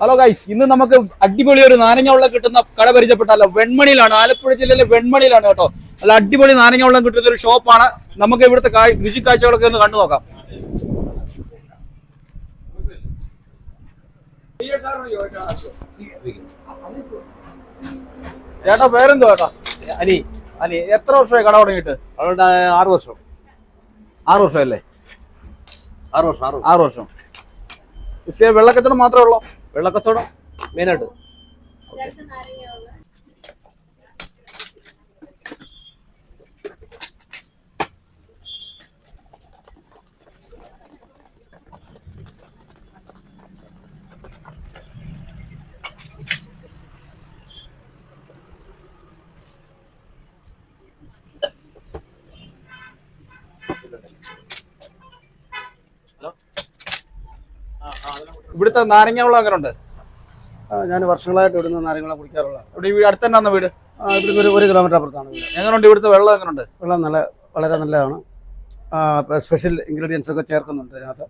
Hello guys, ഇന്ന് നമുക്ക് അടിപൊളി ഒരു നാരങ്ങ വെള്ളം കിട്ടുന്ന കട പരിചയപ്പെട്ടല്ലോ. വെൺമണിയിലാണ്, ആലപ്പുഴ ജില്ലയിലെ വെൺമണിയിലാണ് കേട്ടോ. നല്ല അടിപൊളി നാരങ്ങ വെള്ളം കിട്ടുന്ന ഒരു ഷോപ്പാണ്. നമുക്ക് ഇവിടുത്തെ രുചി കാഴ്ചകളൊക്കെ ഒന്ന് കണ്ടു നോക്കാം. ചേട്ടാ പേരെന്തോ ചേട്ടാ? അനി. അനി, എത്ര വർഷമായി കട തുടങ്ങിയിട്ട്? അവിടെ 6 വർഷം. 6 വർഷമല്ലേ? 6 വർഷം. വെള്ളക്കച്ചവടം മാത്രമേ ഉള്ളൂ? വെള്ളക്കച്ചവടം മെയിനായിട്ട്. ഇവിടുത്തെ നാരങ്ങ വെള്ളം അങ്ങനെ ഉണ്ട്? ഞാൻ വർഷങ്ങളായിട്ട് ഇവിടുന്ന് നാരങ്ങളെ കുടിക്കാറുള്ളതാണ്. ഇവിടെ അടുത്ത് തന്നെയാണ് വീട്? ഇവിടുന്ന് ഒരു കിലോമീറ്റർ അപ്പുറത്താണ് വീട്. എങ്ങനെയുണ്ട് ഇവിടുത്തെ വെള്ളം? എങ്ങനെയുണ്ട് വെള്ളം? വളരെ നല്ലതാണ്. സ്പെഷ്യൽ ഇൻഗ്രീഡിയൻസ് ഒക്കെ ചേർക്കുന്നുണ്ട് ഇതിനകത്ത്.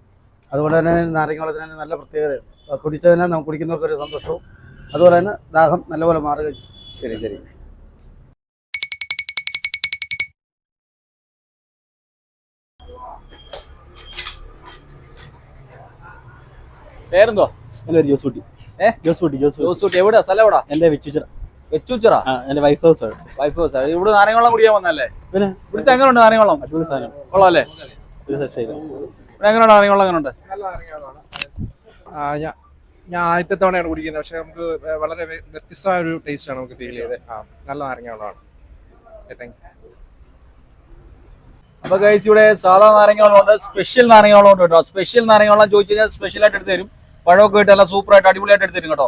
അതുകൊണ്ട് തന്നെ നാരങ്ങ വെള്ളത്തിന് നല്ല പ്രത്യേകതയുണ്ട്. കുടിച്ചതിന് നമുക്ക് കുടിക്കുന്നവർക്ക് ഒരു സന്തോഷവും അതുപോലെ തന്നെ ദാഹം നല്ലപോലെ മാറുകയും ചെയ്യും. ശരി ശരി. പേരെന്തോ? ജോസൂട്ടി. ജോസൂട്ടി. എവിടെയാ സ്ഥലം? എവിടാ? എന്റെ വെച്ചുച്ചിറ. വെച്ചൂച്ചിറ? എന്റെ വൈഫ് ഹൗസ് ആണ്. Wife house. ഇവിടെ നാരങ്ങ വെള്ളം കുടിക്കാൻ വന്നല്ലേ? പിന്നെ ഇവിടുത്തെ എങ്ങനെയുണ്ട് നാരങ്ങ വെള്ളം? അടിപൊളി സാധനം. കൊള്ളാം അല്ലേ? ഒരു ശൈലം. ഇവിടെ എങ്ങനെയുണ്ട് നാരങ്ങ വെള്ളം? എങ്ങനെയുണ്ട്? നല്ല നാരങ്ങ വെള്ളമാണ്. ഞാൻ ആദ്യത്തെ തവണയാണ് കുടിക്കുന്നത്. പക്ഷെ നമുക്ക് വളരെ വ്യത്യസ്തമായ ഒരു ടേസ്റ്റ് ആണ് നമുക്ക് ഫീൽ ചെയ്തത്. നല്ല നാരങ്ങ വെള്ളമാണ്. അപ്പൊ ഗൈസ്, ഇവിടെ സാധാ നാരങ്ങ വെള്ളം ഉണ്ട്, സ്പെഷ്യൽ നാരങ്ങ വെള്ളം ഉണ്ട് കേട്ടോ. സ്പെഷ്യൽ നാരങ്ങ വെള്ളം ചോദിച്ചു കഴിഞ്ഞാൽ സ്പെഷ്യൽ ആയിട്ട് എടുത്ത് തരും. പഴമൊക്കെ ഇട്ട് എല്ലാം സൂപ്പർ ആയിട്ട് അടിപൊളിയായിട്ട് എടുത്ത് തരും കേട്ടോ.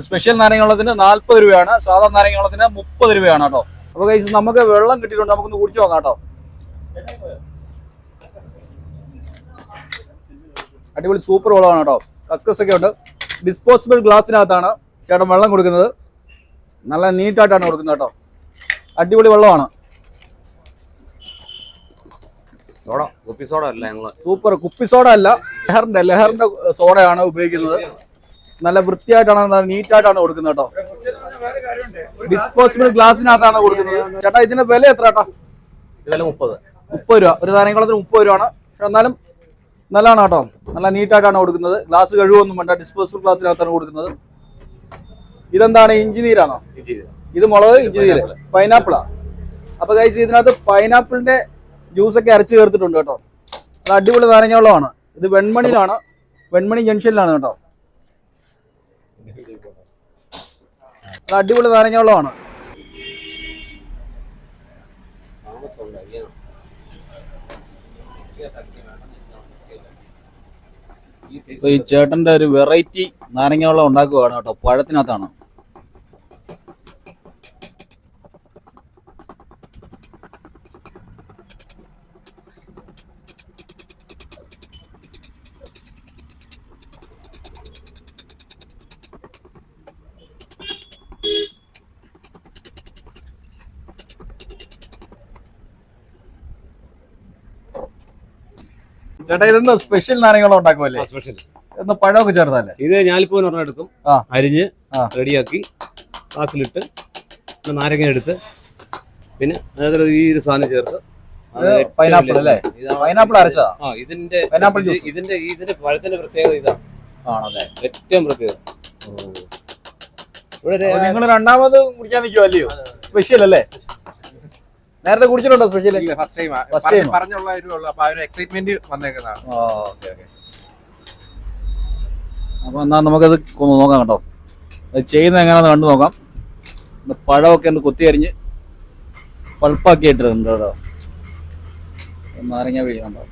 സ്പെഷ്യൽ നാരങ്ങ വെള്ളത്തിന് 40 രൂപയാണ്, സാധാ നാരങ്ങ വെള്ളത്തിന് 30 രൂപയാണ് കേട്ടോ. അപ്പൊ ഗൈസ്, നമുക്ക് വെള്ളം കിട്ടിയിട്ടുണ്ട്, നമുക്കൊന്ന് കുടിച്ചു നോക്കാം കേട്ടോ. അടിപൊളി സൂപ്പർ വെള്ളമാണ് കേട്ടോ. കസ്കസ് ഒക്കെ ഉണ്ട്. ഡിസ്പോസിബിൾ ഗ്ലാസിനകത്താണ് ചേട്ടൻ വെള്ളം കൊടുക്കുന്നത്. നല്ല നീറ്റായിട്ടാണ് കൊടുക്കുന്നത് കേട്ടോ. അടിപൊളി വെള്ളമാണ്. കുപ്പി സോഡ അല്ല, ഞങ്ങള് സൂപ്പർ. കുപ്പി സോഡ അല്ല, ലഹറിന്റെ സോഡയാണ് ഉപയോഗിക്കുന്നത്. നല്ല വൃത്തിയായിട്ടാണ്, നീറ്റായിട്ടാണ് കൊടുക്കുന്നത് കേട്ടോ. ഡിസ്പോസിബിൾ ഗ്ലാസിനകത്താണ് കൊടുക്കുന്നത്. ചേട്ടാ, ഇതിന്റെ വില എത്ര ചേട്ടാ? വില 30 രൂപ. ഒരു നാരങ്ങവെള്ളത്തിന് 30 രൂപയാണ്. പക്ഷെ എന്നാലും നല്ലതാണ് കേട്ടോ. നല്ല നീറ്റായിട്ടാണ് കൊടുക്കുന്നത്. ഗ്ലാസ് കഴുകൊന്നും വേണ്ട, ഡിസ്പോസിബിൾ ഗ്ലാസിനകത്താണ് കൊടുക്കുന്നത്. ഇതെന്താണ്? ഇഞ്ചി നീരാണോ? ഇത് മുളക്, ഇഞ്ചി നീര്, പൈനാപ്പിളാ. അപ്പൊ ഗൈസ്, ഇതിനകത്ത് പൈനാപ്പിളിന്റെ ജ്യൂസൊക്കെ അരച്ച് ചേർത്തിട്ടുണ്ട് കേട്ടോ. അത് അടിപൊളി നാരങ്ങ വെള്ളമാണ്. ഇത് വെൺമണിയിലാണ്, വെൺമണി ജംഗ്ഷനിലാണ് കേട്ടോ. അത് അടിപൊളി നാരങ്ങ വെള്ളമാണ്. ഈ ചേട്ടന്റെ ഒരു വെറൈറ്റി നാരങ്ങ വെള്ളം ഉണ്ടാക്കുകയാണ് കേട്ടോ. പഴത്തിനകത്താണ്. ചേട്ടാ, ഇതെന്താ സ്പെഷ്യൽ നാരങ്ങ ഉണ്ടാക്കുമല്ലേ? സ്പെഷ്യൽ. എന്നാ പഴമൊക്കെ ചേർത്തല്ലേ? ഇത് ഞാലിപ്പൂ എന്ന് പറഞ്ഞാൽ എടുക്കും, അരിഞ്ഞ് റെഡിയാക്കി ഗ്ലാസ്സിലിട്ട് നാരങ്ങ എടുത്ത് പിന്നെ ഈ ഒരു സാധനം ചേർത്ത്. പൈനാപ്പിൾ അല്ലേ? പൈനാപ്പിൾ അരച്ചതാ? ഇതിന്റെ പൈനാപ്പിൾ ജ്യൂസ്. ഇതിന്റെ പഴത്തിന്റെ പ്രത്യേകത ഇതാണ്. ആണല്ലേ? ഏറ്റവും പ്രത്യേകത. നിങ്ങൾ രണ്ടാമത് കുടിക്കാൻ നിൽക്കുമോ? അല്ലയോ? സ്പെഷ്യൽ അല്ലേ? നേരത്തെ കുടിച്ചിട്ടുണ്ടോ സ്പെഷ്യൽ? ഫസ്റ്റ് ടൈം പറഞ്ഞുള്ള ഒരു എക്സൈറ്റ്മെന്റ് വന്നേക്കുന്നതാണ്. അപ്പൊ എന്നാ നമുക്കത് നോക്കാം കേട്ടോ. അത് ചെയ്യുന്നത് എങ്ങനെയാന്ന് കണ്ടു നോക്കാം. പഴമൊക്കെ ഒന്ന് കൊത്തി അരിഞ്ഞ് പൾപ്പാക്കി ഇട്ടിട്ടുണ്ട് കേട്ടോ. നാരങ്ങ പിഴിയുന്നുണ്ടോ?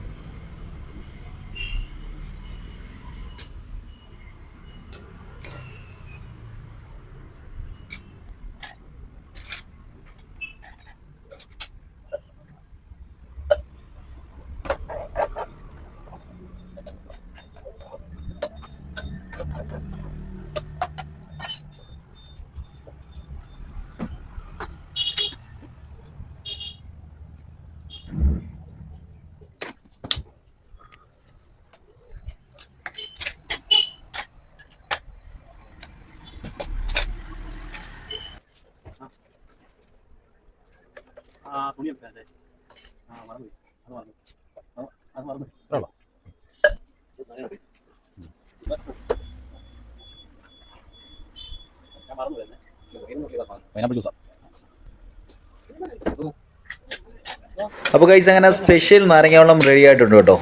പൈനാപ്പിൾ ജ്യൂസാ. അപ്പോൾ ഗൈസ് അങ്ങനെ സ്പെഷ്യൽ നാരങ്ങ വെള്ളം റെഡി ആയിട്ടുണ്ട് കേട്ടോ.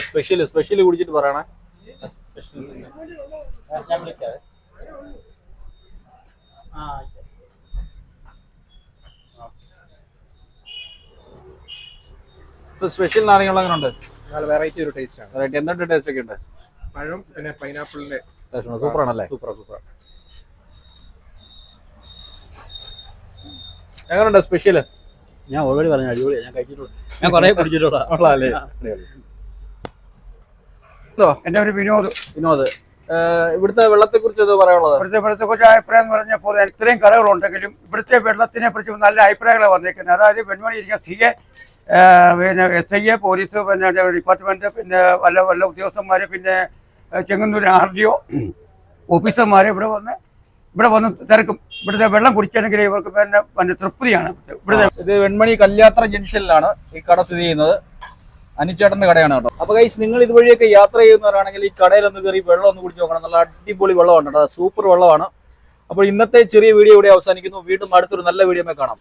സ്പെഷ്യൽ കുടിച്ചിട്ട് പറയണേ. സ്പെഷ്യൽ നാരങ്ങ വെള്ളം എങ്ങനെ ഉണ്ട്? നല്ല വെറൈറ്റി ഒരു ടേസ്റ്റ് ആണ്. വെറൈറ്റി എന്തൊക്കെ ടേസ്റ്റ് ഒക്കെ ഉണ്ട്? പഴം പിന്നെ പൈനാപ്പിളിന്റെ സൂപ്പർ ആണല്ലേ? സൂപ്പർ. എങ്ങനെയുണ്ട് സ്പെഷ്യൽ? ഞാൻ ഓൾറെഡി പറഞ്ഞു അടിപൊളിയാണ്. ഞാൻ കഴിച്ചിട്ടുണ്ട്, ഞാൻ കുറേ കുടിച്ചിട്ടുള്ള. എൻ്റെ ഒരു വിനോദ്. ഇവിടുത്തെ വെള്ളത്തെ കുറിച്ച് പറയാനുള്ളത്? ഇവിടുത്തെ വെള്ളത്തെക്കുറിച്ച് അഭിപ്രായം എന്ന് പറഞ്ഞപ്പോൾ ഇത്രയും കടകളുണ്ടെങ്കിലും ഇവിടുത്തെ വെള്ളത്തിനെ കുറിച്ച് നല്ല അഭിപ്രായങ്ങളാണ് വന്നിരിക്കുന്നത്. അതായത് വെൺമണി ഇരിക്കുന്ന CA, പിന്നെ SIA, പോലീസ്, പിന്നെ ഡിപ്പാർട്ട്മെന്റ്, പിന്നെ വല്ല ഉദ്യോഗസ്ഥന്മാർ, പിന്നെ ചെങ്ങന്നൂർ RDO ഓഫീസർമാർ ഇവിടെ വന്ന് തിരക്കും. ഇവിടുത്തെ വെള്ളം കുടിക്കണമെങ്കിൽ ഇവർക്ക് പിന്നെ തൃപ്തിയാണ്. ഇത് വെൺമണി കല്യാത്ര ജംഗ്ഷനിലാണ് ഈ കട സ്ഥിതി ചെയ്യുന്നത്. അനിച്ചേട്ടന്റെ കടയാണ് കേട്ടോ. അപ്പൊ ഗൈസ്, നിങ്ങൾ ഇതുവഴിയൊക്കെ യാത്ര ചെയ്യുന്നവരാണെങ്കിൽ ഈ കടയിൽ ഒന്ന് കയറി വെള്ളം ഒന്ന് കുടിച്ച് നോക്കണം. നല്ല അടിപൊളി വെള്ളമാണ് കേട്ടോ, സൂപ്പർ വെള്ളമാണ്. അപ്പോൾ ഇന്നത്തെ ചെറിയ വീഡിയോ ഇവിടെ അവസാനിക്കുന്നു. വീണ്ടും അടുത്തൊരു നല്ല വീഡിയോ കാണാം.